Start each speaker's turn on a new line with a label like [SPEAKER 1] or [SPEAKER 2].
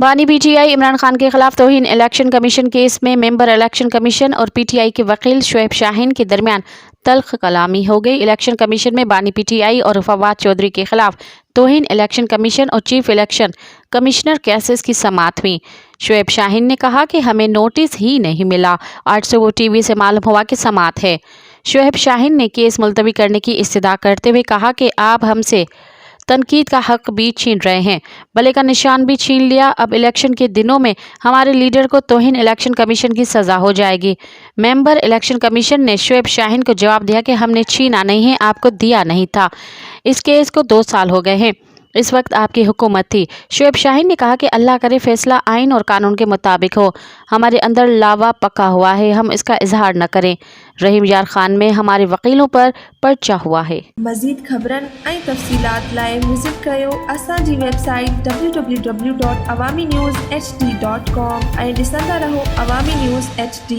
[SPEAKER 1] बानी पीटीआई इमरान खान के खिलाफ तौहीन इलेक्शन कमीशन केस में मेंबर इलेक्शन कमीशन और पीटीआई के वकील शुएब शाहीन के दरमियान तल्ख कलामी हो गई। इलेक्शन कमीशन में बानी पीटीआई और फवाद चौधरी के खिलाफ तौहीन इलेक्शन कमीशन और चीफ इलेक्शन कमिश्नर केसेस की समाअत हुई। शुएब शाहीन ने कहा कि हमें नोटिस ही नहीं मिला, आज से वो टीवी से मालूम हुआ कि समाअत है। शुएब शाहीन ने केस मुलतवी करने की इस्तदा करते हुए कहा कि आप हमसे तनकीद का हक भी छीन रहे हैं, बले का निशान भी छीन लिया। अब इलेक्शन के दिनों में हमारे लीडर को तौहीन इलेक्शन कमीशन की सज़ा हो जाएगी। मेंबर इलेक्शन कमीशन ने शुएब शाहीन को जवाब दिया कि हमने छीना नहीं है, आपको दिया नहीं था। इस केस को 2 साल हो गए हैं, इस वक्त आपकी हुकूमत थी। शुएब शाहीन ने कहा कि अल्लाह करे फैसला आइन और कानून के मुताबिक हो। हमारे अंदर लावा पका हुआ है, हम इसका इजहार न करें। रहीम यार खान में हमारे वकीलों पर पर्चा हुआ है।
[SPEAKER 2] मज़ीद ख़बरन ऐं तफ़सीलात लाइ विज़िट कयो असांजी वेबसाइट www.awamiNewsHD.com ऐं ॾिसंदा रहो अवामी न्यूज़ HD।